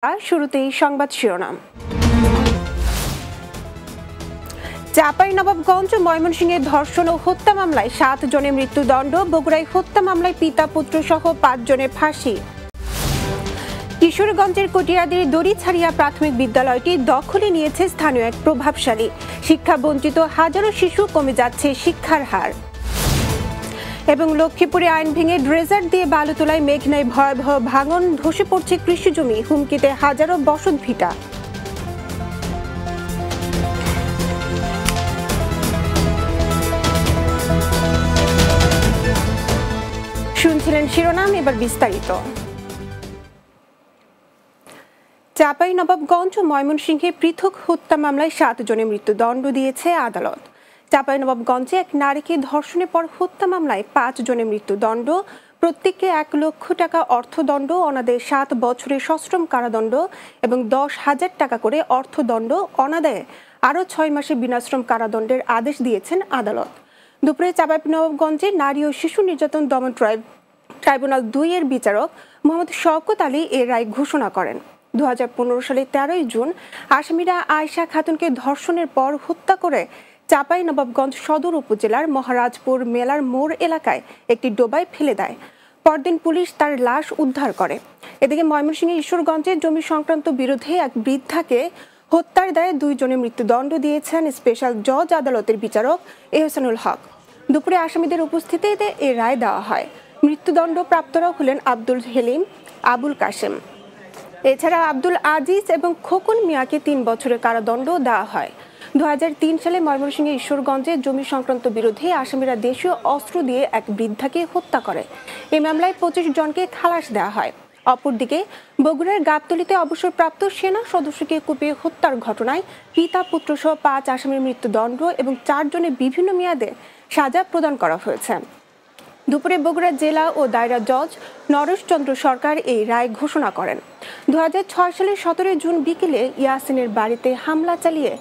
শুরুতেই সংবাদ শিরোনাম। চাঁপাইনবাবগঞ্জ ময়মনসিংহে ধর্ষণ ও হত্যা মামলায় 7 জনের মৃত্যুদণ্ড, বগুড়ায় হত্যা মামলায় পিতা পুত্র সহ 5 জনের ফাঁসি। কিশোরগঞ্জের কটিয়াদির দড়িছাড়িয়া প্রাথমিক বিদ্যালয়টি দখলে নিয়েছে স্থানীয় এক প্রভাবশালী। শিক্ষা বঞ্চিত হাজারো শিশু, কমে যাচ্ছে শিক্ষার হার। এবং লক্ষ্মীপুরে আইন ভেঙে ড্রেজার দিয়ে বালু তোলায় মেঘনায় ভয়াবহ ভাঙন, ধসে পড়ছে কৃষি জমি, হুমকিতে হাজারো বসত ভিটা। শুনছিলেন শিরোনাম, এবার বিস্তারিত। চাঁপাইনবাবগঞ্জ ও ময়মনসিংহে পৃথক হত্যা মামলায় 7 জনের মৃত্যুদণ্ড দিয়েছে আদালত। চাঁপাইনবাবগঞ্জে এক নারীকে ধর্ষণের পর হত্যা মামলায় 5 জনের মৃত্যুদণ্ড, প্রত্যেককে 1 লক্ষ টাকা অর্থদণ্ড, অনাদায়ে 7 বছরের সশ্রম কারাদণ্ড এবং 10,000 টাকা করে অর্থদণ্ড, অনাদায়ে আরও 6 মাসের বিনাশ্রম কারাদণ্ডের আদেশ দিয়েছেন আদালত। দুপুরে চাঁপাইনবাবগঞ্জে নারী ও শিশু নির্যাতন দমন ট্রাইব্যুনাল 2 এর বিচারক মোহাম্মদ শওকত আলী এর রায় ঘোষণা করেন। 2015 সালের 13 জুন আসামিরা আয়েশা খাতুনকে ধর্ষণের পর হত্যা করে চাঁপাইনবাবগঞ্জ সদর উপজেলার মহারাজপুর মেলার মোড় এলাকায় একটি ডোবায় ফেলে দেয়। পরদিন পুলিশ তার লাশ উদ্ধার করে। এদিকে ময়মনসিংহের ঈশ্বরগঞ্জে জমি সংক্রান্ত বিরোধে এক বৃদ্ধাকে হত্যার দায়ে 2 জনের মৃত্যুদণ্ড দিয়েছেন স্পেশাল জজ আদালতের বিচারক এহসানুল হক। দুপুরে আসামিদের উপস্থিতিতে এ রায় দেওয়া হয়। মৃত্যুদণ্ড প্রাপ্তরা হলেন আব্দুল হেলিম, আবুল কাশেম। এছাড়া আব্দুল আজিজ এবং খোকন মিয়াকে 3 বছরের কারাদণ্ড দেওয়া হয়। 2003 সালে ময়মনসিংহের ঈশ্বরগঞ্জে জমি সংক্রান্ত বিরোধে আসামিরা দেশীয় অস্ত্র দিয়ে এক বৃদ্ধাকে হত্যা করে। এই মামলায় 25 জনকে খালাস দেওয়া হয়। অপরদিকে বগুড়ার গাবতলীতে অবসরপ্রাপ্ত সেনা সদস্যকে কুপিয়ে হত্যার ঘটনায় পিতা পুত্র সহ 5 আসামির মৃত্যুদণ্ড এবং 4 জনের বিভিন্ন মেয়াদে সাজা প্রদান করা হয়েছে। দুপুরে বগুড়া জেলা ও দায়রা জজ নরেশচন্দ্র সরকার এই রায় ঘোষণা করেন। 2006 সালের 17 জুন বিকেলে ইয়াসিনের বাড়িতে হামলা চালিয়ে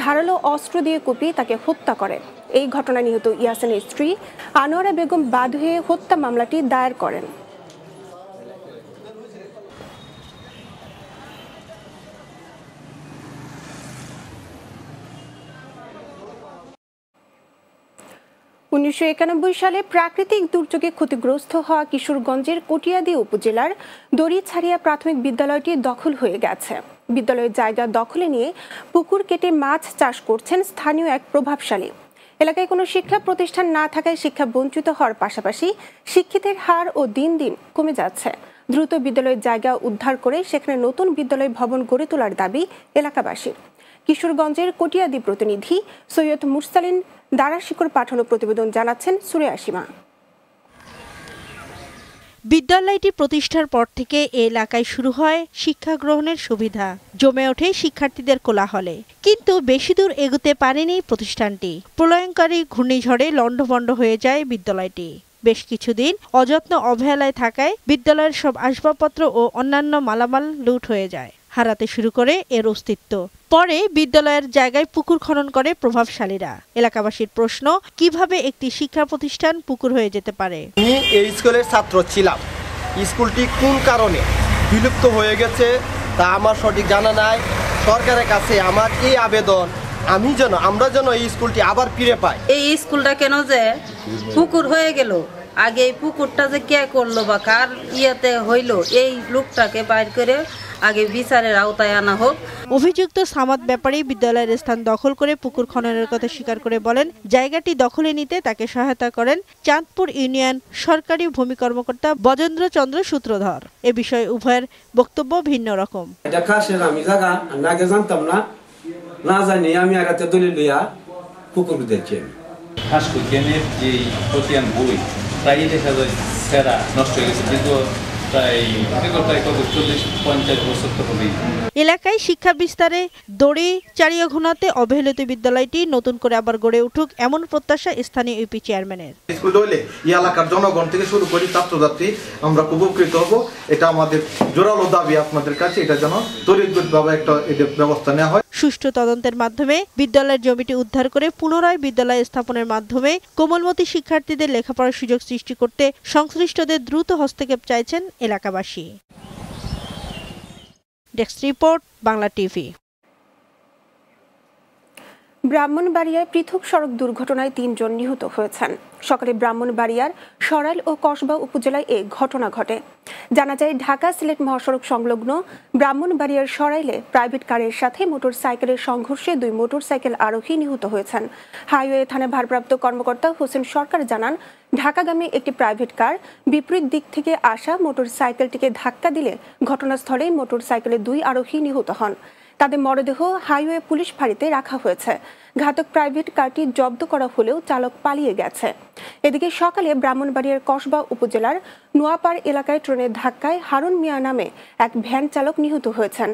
ধারালো অস্ত্র দিয়ে কুপিয়ে তাকে হত্যা করে। এই ঘটনায় নিহত ইয়াসিনের স্ত্রী আনোয়ারা বেগম বাদী হয়ে হত্যা মামলাটি দায়ের করেন। উনিশশো 1991 সালে প্রাকৃতিক দুর্যোগে ক্ষতিগ্রস্ত হওয়া কিশোরগঞ্জের কটিয়াদি উপজেলার দড়িছাড়িয়া প্রাথমিক বিদ্যালয়টি দখল হয়ে গেছে। বিদ্যালয়ের জায়গা দখলে নিয়ে পুকুর কেটে মাছ চাষ করছেন স্থানীয় এক প্রভাবশালী। এলাকায় কোনো শিক্ষা প্রতিষ্ঠান না থাকায় শিক্ষা বঞ্চিত হওয়ার পাশাপাশি শিক্ষিতের হার ও দিন দিন কমে যাচ্ছে। দ্রুত বিদ্যালয়ের জায়গা উদ্ধার করে সেখানে নতুন বিদ্যালয় ভবন গড়ে তোলার দাবি এলাকাবাসীর। কিশোরগঞ্জের কটিয়াদি প্রতিনিধি সৈয়দ মুরসালিন দারাশিকর পাঠানো প্রতিবেদন জানাচ্ছেন সুরেয়া সীমা। বিদ্যালয়টি প্রতিষ্ঠার পর থেকে এ এলাকায় শুরু হয় শিক্ষা গ্রহণের সুবিধা, জমে ওঠে শিক্ষার্থীদের কোলাহলে। কিন্তু বেশি দূর এগোতে পারেনি প্রতিষ্ঠানটি। প্রলয়ঙ্কারী ঘূর্ণিঝড়ে লণ্ডভণ্ড হয়ে যায় বিদ্যালয়টি। বেশ কিছুদিন অযত্ন অবহেলায় থাকায় বিদ্যালয়ের সব আসবাবপত্র ও অন্যান্য মালামাল লুট হয়ে যায়, হারাতে শুরু করে এর অস্তিত্ব। পরে বিদ্যালয়ের জায়গায় পুকুর খনন করে প্রভাবশালীরা। এলাকাবাসীর প্রশ্ন, কিভাবে একটি শিক্ষা প্রতিষ্ঠান পুকুর হয়ে যেতে পারে? আমি এই স্কুলের ছাত্র ছিলাম। স্কুলটি কোন কারণে বিলুপ্ত হয়ে গেছে তা আমার সঠিক জানা নাই। সরকারের কাছে আমার এই আবেদন, আমরা যেন এই স্কুলটি আবার ফিরে পাই। এই স্কুলটা কেন যে পুকুর হয়ে গেল, আগে এই পুকুরটা যে কে করলো বা কার ইয়েতে হইলো, এই লোকটাকে বাইর করে আগে বিচারের আওতায় আনা হোক। অভিযুক্ত সামাদ ব্যাপারী বিদ্যালয়ের স্থান দখল করে পুকুর খননের কথা স্বীকার করে বলেন, জায়গাটি দখলে নিতে তাকে সহায়তা করেন চাঁদপুর ইউনিয়ন সরকারি ভূমি কর্মকর্তা বজেন্দ্র চন্দ্র সূত্রধর। এ বিষয়ে উভয়ের বক্তব্য ভিন্ন রকম। এটা কাশের আমি জায়গা আমি আগে জানতাম না জানি আমি আগাতে দলিল লইয়া পুকুর দেখছি। হাসকুকেনের যে প্রতিয়ান বই প্রায় দেখা যায় সেরা নষ্ট হয়ে গেছে, কিন্তু এলাকায় শিক্ষা বিস্তারে দড়ি চারিয়া ঘুনাতে অবহেলিত বিদ্যালয়টি নতুন করে আবার গড়ে উঠুক, এমন প্রত্যাশা স্থানীয় ইউপি চেয়ারম্যানের। স্কুল হলে এই এলাকার জনগণ থেকে শুরু করি ছাত্রছাত্রী আমরা খুব উপকৃত হব। এটা আমাদের জোরালো দাবি আপনাদের কাছে, এটা যেন তড়িৎভাবে একটা ব্যবস্থা নেওয়া হয়। সুষ্ঠু তদন্তের মাধ্যমে বিদ্যালয়ের জমিটি উদ্ধার করে পুনরায় বিদ্যালয় স্থাপনের মাধ্যমে কোমলমতি শিক্ষার্থীদের লেখাপড়ার সুযোগ সৃষ্টি করতে সংশ্লিষ্টদের দ্রুত হস্তক্ষেপ চাইছেন এলাকাবাসী। Desk report, Bangla TV. ব্রাহ্মণবাড়িয়ায় পৃথক সড়ক দুর্ঘটনায় ৩ জন নিহত হয়েছেন। সকালে ব্রাহ্মণবাড়িয়ার সরাইল ও কসবা উপজেলায় এ ঘটনা ঘটে। জানা যায়, ঢাকা সিলেট মহাসড়ক সংলগ্ন ব্রাহ্মণবাড়িয়ার সরাইলে প্রাইভেট কারের সাথে মোটরসাইকেলের সংঘর্ষে 2 মোটরসাইকেল আরোহী নিহত হয়েছেন। হাইওয়ে থানার ভারপ্রাপ্ত কর্মকর্তা হোসেন সরকার জানান, ঢাকাগামী একটি প্রাইভেট কার বিপরীত দিক থেকে আসা মোটরসাইকেলটিকে ধাক্কা দিলে ঘটনাস্থলেই মোটরসাইকেলে 2 আরোহী নিহত হন। তাদের মরদেহ হাইওয়ে পুলিশ ফাঁড়িতে রাখা হয়েছে। ঘাতক প্রাইভেট কারটি জব্দ করা হলেও চালক পালিয়ে গেছে। এদিকে সকালে ব্রাহ্মণবাড়িয়ার কসবা উপজেলার নোয়াপাড় এলাকায় ট্রেনের ধাক্কায় হারুন মিয়া নামে এক ভ্যান চালক নিহত হয়েছেন।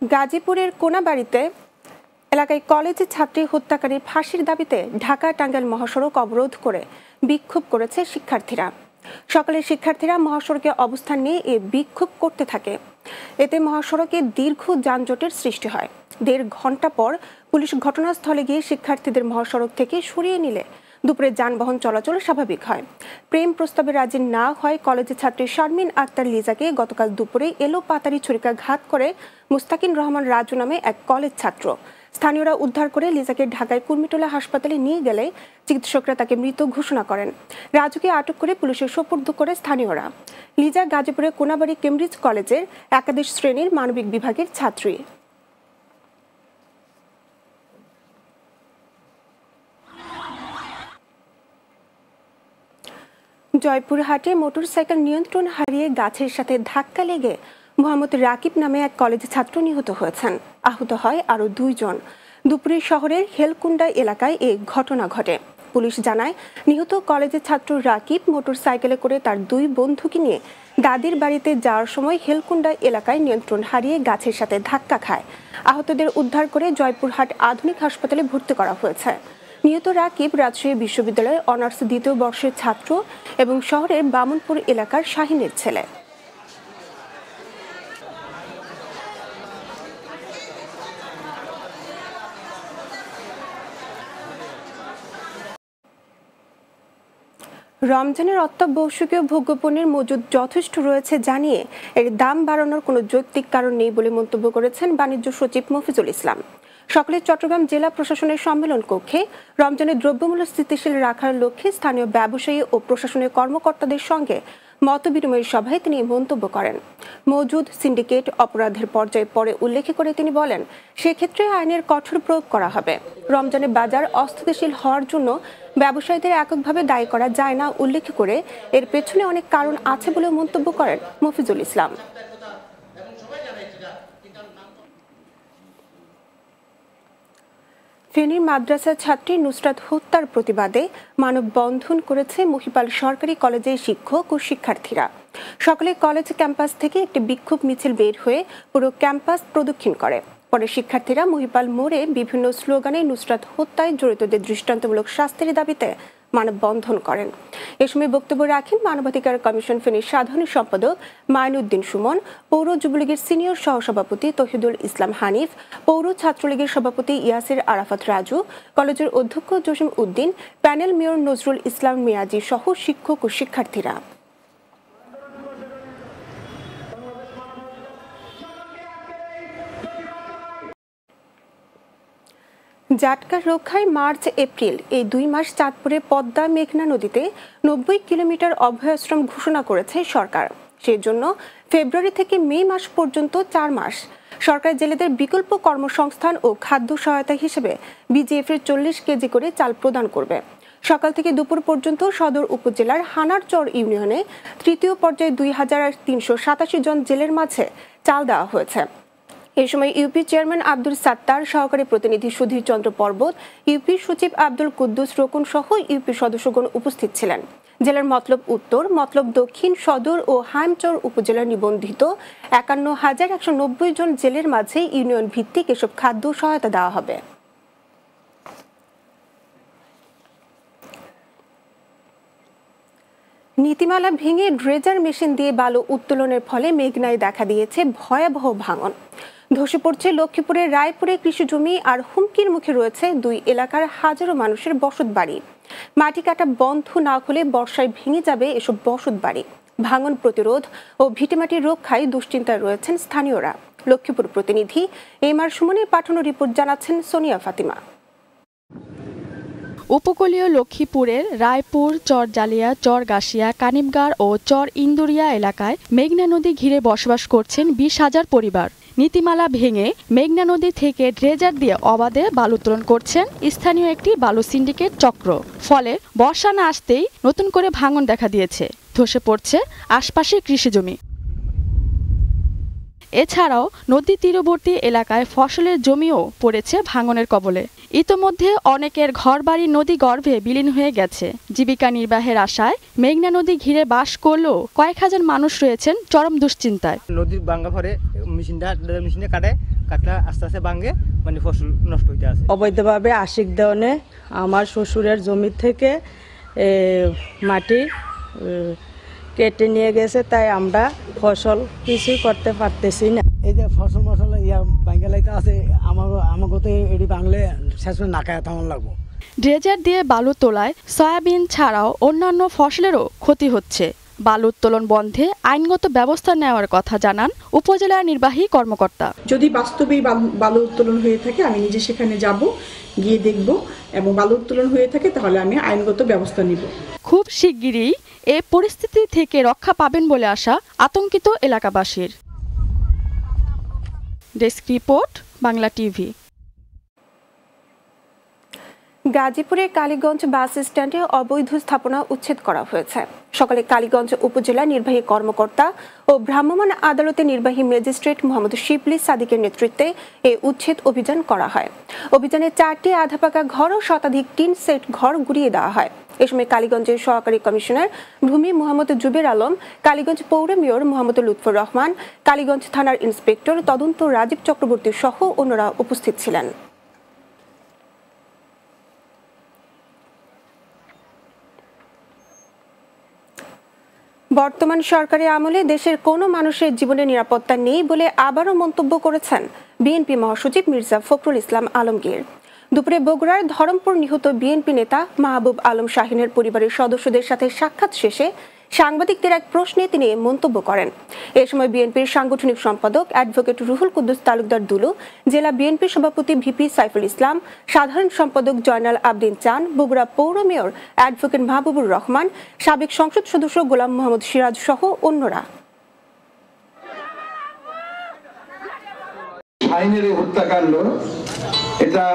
গাজীপুরের কোনাবাড়িতে এলাকায় কলেজ ছাত্রী হত্যাকারীর ফাঁসির দাবিতে ঢাকা টাঙ্গাইল মহাসড়ক অবরোধ করে বিক্ষোভ করেছে শিক্ষার্থীরা। সকালে শিক্ষার্থীরা মহাসড়কে অবস্থান নিয়ে এ বিক্ষোভ করতে থাকে। এতে মহাসড়কে দীর্ঘ যানজটের সৃষ্টি হয়। 1.5 ঘন্টা পর পুলিশ ঘটনাস্থলে গিয়ে শিক্ষার্থীদের মহাসড়ক থেকে সরিয়ে নিলে দুপুরে যানবাহন চলাচল স্বাভাবিক হয়। প্রেম প্রস্তাবে রাজি না হয় কলেজের ছাত্রী শারমিন আক্তার লিজাকে গতকাল দুপুরে এলো পাতারি ছুরিকাঘাত করে মুস্তাকিন রহমান রাজু নামে এক কলেজ ছাত্র। স্থানীয়রা উদ্ধার করে লিজাকে ঢাকায় কুর্মিটোলা হাসপাতালে নিয়ে গেলে চিকিৎসকরা তাকে মৃত ঘোষণা করেন। রাজুকে আটক করে পুলিশের সোপর্দ করে স্থানীয়রা। লিজা গাজীপুরের কোনাবাড়ি কেমব্রিজ কলেজের একাদশ শ্রেণীর মানবিক বিভাগের ছাত্রী। জয়পুরহাটে মোটরসাইকেল নিয়ন্ত্রণ হারিয়ে গাছের সাথে ধাক্কা লেগে মোহাম্মদ রাকিব নামে এক কলেজ ছাত্র নিহত হয়েছেন। আহত হয় আরও 2 জন। দুপুরে শহরের হেলকুন্ডা এলাকায় এ ঘটনা ঘটে। পুলিশ জানায়, নিহত কলেজের ছাত্র রাকিব মোটরসাইকেলে করে তার 2 বন্ধুকে নিয়ে দাদির বাড়িতে যাওয়ার সময় হেলকুন্ডা এলাকায় নিয়ন্ত্রণ হারিয়ে গাছের সাথে ধাক্কা খায়। আহতদের উদ্ধার করে জয়পুরহাট আধুনিক হাসপাতালে ভর্তি করা হয়েছে। নিহত রাকিব রাজশাহী বিশ্ববিদ্যালয়ের অনার্স 2য় বর্ষের ছাত্র এবং শহরের বামনপুর এলাকার শাহিনের ছেলে। রমজানের অত্যাবশ্যকীয় ভোগ্যপণ্যের মজুদ যথেষ্ট রয়েছে জানিয়ে এর দাম বাড়ানোর কোনো যৌক্তিক কারণ নেই বলে মন্তব্য করেছেন বাণিজ্য সচিব মফিজুল ইসলাম। সকালে চট্টগ্রাম জেলা প্রশাসনের সম্মেলন কক্ষে রমজানের দ্রব্যমূল্য স্থিতিশীল রাখার লক্ষ্যে স্থানীয় ব্যবসায়ী ও প্রশাসনের কর্মকর্তাদের সঙ্গে মতবিনিময় সভায় তিনি মন্তব্য করেন। মজুদ সিন্ডিকেট অপরাধের পর্যায়ে পরে উল্লেখ করে তিনি বলেন, সেক্ষেত্রে আইনের কঠোর প্রয়োগ করা হবে। রমজানে বাজার অস্থিতিশীল হওয়ার জন্য ব্যবসায়ীদের এককভাবে দায়ী করা যায় না উল্লেখ করে এর পেছনে অনেক কারণ আছে বলে মন্তব্য করেন মফিজুল ইসলাম। ফেনীর মাদ্রাসা ছাত্রী নুসরাত হত্যার প্রতিবাদে মানববন্ধন করেছে মহিপাল সরকারি কলেজের শিক্ষক ও শিক্ষার্থীরা। সকালে কলেজ ক্যাম্পাস থেকে একটি বিক্ষোভ মিছিল বের হয়ে পুরো ক্যাম্পাস প্রদক্ষিণ করে। পরে শিক্ষার্থীরা মহিপাল মোড়ে বিভিন্ন স্লোগানে নুসরাত হত্যায় জড়িতদের দৃষ্টান্তমূলক শাস্তির দাবিতে মানববন্ধন করেন। এ সময় বক্তব্য রাখেন মানবাধিকার কমিশন ফেনীর সাধারণ সম্পাদক মাইনুদ্দিন সুমন, পৌর যুবলীগের সিনিয়র সহসভাপতি তহিদুল ইসলাম হানিফ, পৌর ছাত্রলীগের সভাপতি ইয়াসির আরাফাত রাজু, কলেজের অধ্যক্ষ জসিম উদ্দিন, প্যানেল মেয়র নজরুল ইসলাম মিয়াজি সহ শিক্ষক ও শিক্ষার্থীরা। জাটকা রক্ষায় মার্চ এপ্রিল এই 2 মাস চাঁদপুরে পদ্মা মেঘনা নদীতে 90 কিলোমিটার অভয়াশ্রম ঘোষণা করেছে সরকার। সেজন্য ফেব্রুয়ারি থেকে মে মাস পর্যন্ত 4 মাস সরকার জেলেদের বিকল্প কর্মসংস্থান ও খাদ্য সহায়তা হিসেবে বিজিএফের 40 কেজি করে চাল প্রদান করবে। সকাল থেকে দুপুর পর্যন্ত সদর উপজেলার হানারচর ইউনিয়নে 3য় পর্যায়ে 2387 জন জেলের মাঝে চাল দেওয়া হয়েছে। এ সময় ইউপি চেয়ারম্যান আব্দুল সাত্তার, সহকারী প্রতিনিধি সুধীর চন্দ্র পর্বত, ইউপি সচিব আব্দুল কুদ্দুস রোকন সহ ইউপি সদস্যগণ উপস্থিত ছিলেন। জেলার মতলব উত্তর, মতলব দক্ষিণ, সদর ও হাইমচর উপজেলার নিবন্ধিত 51,190 জন জেলের মাঝে ইউনিয়ন ভিত্তিক এসব খাদ্য সহায়তা দেওয়া হবে। নীতিমালা ভেঙে ড্রেজার মেশিন দিয়ে বালু উত্তোলনের ফলে মেঘনায় দেখা দিয়েছে ভয়াবহ ভাঙন। ধসে পড়ছে লক্ষ্মীপুরের রায়পুরে কৃষি জমি আর হুমকির মুখে রয়েছে 2 এলাকার হাজারো মানুষের বসত বাড়ি। মাটি কাটা বন্ধ না হলে বর্ষায় ভেঙে যাবে এসব বসত বাড়ি। ভাঙন প্রতিরোধ ও ভিটেমাটি রক্ষায় দুশ্চিন্তায় রয়েছেন স্থানীয়রা। লক্ষ্মীপুর প্রতিনিধি এমআর সুমনের পাঠানো রিপোর্ট জানাচ্ছেন সোনিয়া ফাতিমা। উপকূলীয় লক্ষ্মীপুরের রায়পুর, চর জালিয়া, চর গাছিয়া, কানিমগাড় ও চর ইন্দুরিয়া এলাকায় মেঘনা নদী ঘিরে বসবাস করছেন 20,000 পরিবার। নীতিমালা ভেঙে মেঘনা নদী থেকে ড্রেজার দিয়ে অবাধে বালু উত্তোলন করছেন স্থানীয় একটি বালু সিন্ডিকেট চক্র। ফলে বর্ষা না আসতেই নতুন করে ভাঙন দেখা দিয়েছে, ধসে পড়ছে আশপাশের কৃষিজমি। এছাড়াও নদী তীরবর্তী এলাকায় ফসলের জমিও পড়েছে ভাঙনের কবলে। ইতোমধ্যে অনেকের ঘরবাড়ি নদী গর্ভে বিলীন হয়ে গেছে। জীবিকা নির্বাহের আশায় মেঘনা নদী ঘিরে বাস করলেও কয়েক হাজার মানুষ রয়েছেন চরম দুশ্চিন্তায়। নদীর ভাঙা পরে মেশিনে কাটলে আস্তে আস্তে ভাঙে, মানে ফসল নষ্ট হইতে আছে। অবৈধভাবে আশিক দেওয়ানে আমার শ্বশুরের জমি থেকে মাটি কেটে নিয়ে গেছে, তাই আমরা ফসল কিছুই করতে পারতেছি না। এই যে ফসল বাঙ্গালাইতে আছে, আমাকে তো এটি বাংলে শেষ করে নাকায় তেমন লাগবো। ড্রেজার দিয়ে বালু তোলায় সয়াবিন ছাড়াও অন্যান্য ফসলেরও ক্ষতি হচ্ছে। বালু উত্তোলন বন্ধে আইনগত ব্যবস্থা নেওয়ার কথা জানান উপজেলা নির্বাহী কর্মকর্তা। যদি বাস্তবেই বালু উত্তোলন হয়ে থাকে আমি নিজে সেখানে যাব, গিয়ে দেখব, এবং বালু উত্তোলন হয়ে থাকে তাহলে আমি আইনগত ব্যবস্থা নিব। খুব শিগগিরই এ পরিস্থিতি থেকে রক্ষা পাবেন বলে আশা আতঙ্কিত এলাকাবাসীর। Desk report, Bangla TV. গাজীপুরে কালীগঞ্জ বাস স্ট্যান্ডে অবৈধ স্থাপনা উচ্ছেদ করা হয়েছে। সকালে কালীগঞ্জ উপজেলা নির্বাহী কর্মকর্তা ও ভ্রাম্যমাণ আদালতের নির্বাহী ম্যাজিস্ট্রেট মোহাম্মদ শিবলি সাদিকের নেতৃত্বে এই উচ্ছেদ অভিযান করা হয়। অভিযানে 4টি আধা পাকা ঘর ও শতাধিক টিন সেট ঘর গুড়িয়ে দেওয়া হয়। এ সময় কালীগঞ্জের সহকারী কমিশনার ভূমি মোহাম্মদ জুবের আলম, কালীগঞ্জ পৌর মেয়র মোহাম্মদ লুৎফর রহমান, কালীগঞ্জ থানার ইন্সপেক্টর তদন্ত রাজীব চক্রবর্তী সহ অন্যরা উপস্থিত ছিলেন। বর্তমান সরকারের আমলে দেশের কোনো মানুষের জীবনের নিরাপত্তা নেই বলে আবারও মন্তব্য করেছেন বিএনপি মহাসচিব মির্জা ফখরুল ইসলাম আলমগীর। দুপুরে বগুড়ার ধরমপুর নিহত বিএনপি নেতা মাহবুব আলম শাহিনের পরিবারের সদস্যদের সাথে সাক্ষাৎ শেষে সাংবাদিকদের এক প্রশ্নে তিনি মন্তব্য করেন। এ সময় বিএনপির সাংগঠনিক সম্পাদক অ্যাডভোকেট রুহুল কুদ্দুস তালুকদার দুলু, জেলা বিএনপি সভাপতি ভিপি সাইফুল ইসলাম, সাধারণ সম্পাদক জয়নাল আবদিন চান, বগুড়া পৌর মেয়র অ্যাডভোকেট মাহবুবুর রহমান, সাবেক সংসদ সদস্য গোলাম মোহাম্মদ সিরাজ সহ অন্যরা। শাহিনের এই হত্যাকাণ্ড এটা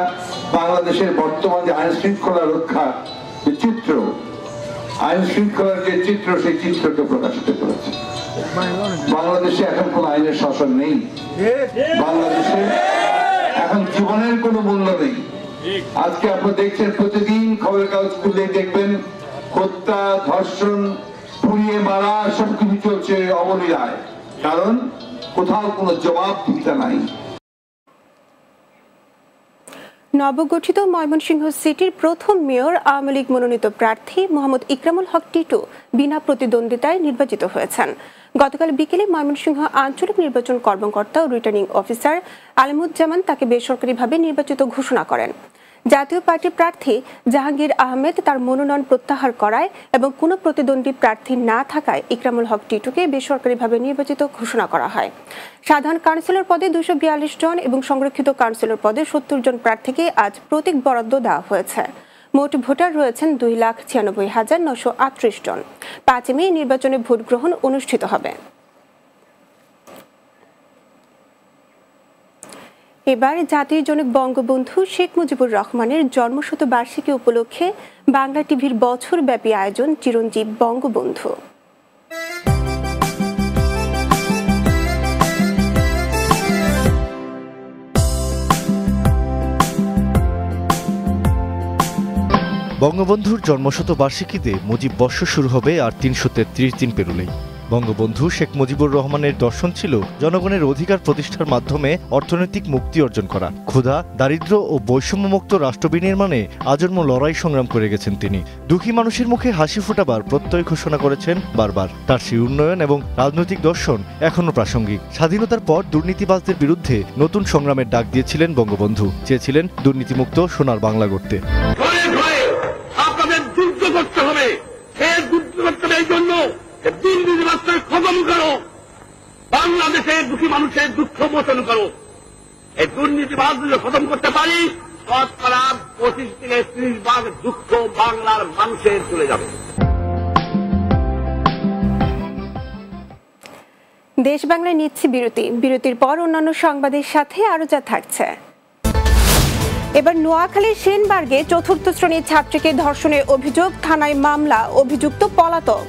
বাংলাদেশের বর্তমান যে আইন শৃঙ্খলা রক্ষা চিত্র, আইন শৃঙ্খলার যে চিত্র, সেই চিত্রকে প্রকাশিত করেছে। বাংলাদেশে এখন কোন আইনের শাসন নেই, বাংলাদেশে এখন জীবনের কোনো মূল্য নেই। আজকে আপনারা দেখছেন প্রতিদিন খবরের কাগজ খুললেই দেখবেন হত্যা, ধর্ষণ, পুড়িয়ে মারা সবকিছু চলছে অবলীলায়, কারণ কোথাও কোনো জবাবদিহিতা নাই। নবগঠিত ময়মনসিংহ সিটির প্রথম মেয়র আওয়ামী লীগ মনোনীত প্রার্থী মোহাম্মদ ইকরামুল হক টিটু বিনা প্রতিদ্বন্দ্বিতায় নির্বাচিত হয়েছেন। গতকাল বিকেলে ময়মনসিংহ আঞ্চলিক নির্বাচন কর্মকর্তা ও রিটার্নিং অফিসার আলিমুজ্জামান তাকে বেসরকারিভাবে নির্বাচিত ঘোষণা করেন। জাতীয় পার্টির প্রার্থী জাহাঙ্গীর আহমেদ তার মনোনয়ন প্রত্যাহার করায় এবং কোনো প্রতিদ্বন্দ্বী প্রার্থী না থাকায় ইকরামুল হক টিটুকে বেসরকারিভাবে নির্বাচিত ঘোষণা করা হয়। সাধারণ কাউন্সিলর পদে 242 জন এবং সংরক্ষিত কাউন্সিলর পদে 70 জন প্রার্থীকে আজ প্রতীক বরাদ্দ দেওয়া হয়েছে। মোট ভোটার রয়েছেন 2,96,938 জন। 5 মে নির্বাচনে ভোট গ্রহণ অনুষ্ঠিত হবে। এবার জাতির জনক বঙ্গবন্ধু শেখ মুজিবুর রহমানের জন্মশতবার্ষিকী উপলক্ষে বাংলা টিভির বছরব্যাপী আয়োজন চিরঞ্জীব বঙ্গবন্ধু। বঙ্গবন্ধুর জন্মশতবার্ষিকীতে মুজিব বর্ষ শুরু হবে আর 333 দিন পেরোলেই। বঙ্গবন্ধু শেখ মুজিবুর রহমানের দর্শন ছিল জনগণের অধিকার প্রতিষ্ঠার মাধ্যমে অর্থনৈতিক মুক্তি অর্জন করা। ক্ষুধা, দারিদ্র ও বৈষম্যমুক্ত রাষ্ট্র বিনির্মাণে আজন্ম লড়াই সংগ্রাম করে গেছেন তিনি। দুঃখী মানুষের মুখে হাসি ফোটাবার প্রত্যয় ঘোষণা করেছেন বারবার। তার সেই উন্নয়ন এবং রাজনৈতিক দর্শন এখনো প্রাসঙ্গিক। স্বাধীনতার পর দুর্নীতিবাজদের বিরুদ্ধে নতুন সংগ্রামের ডাক দিয়েছিলেন বঙ্গবন্ধু। চেয়েছিলেন দুর্নীতিমুক্ত সোনার বাংলা গড়তে। দুর্নীতিবাদকে খতম করো, বাংলাদেশের দুঃখী মানুষের দুঃখ মোচন করো। এই দুর্নীতিবাদ যদি খতম করতে পারি, শতকরা 25 থেকে 30% দুঃখ বাংলার মানুষের চলে যাবে। দেশ বাংলায় নিচ্ছে বিরতি। বিরতির পর অন্যান্য সংবাদের সাথে আরো যা থাকছে। এবার নোয়াখালীর সেনবার্গে 4র্থ শ্রেণীর ছাত্রীকে ধর্ষণের অভিযোগ, থানায় মামলা, অভিযুক্ত পলাতক।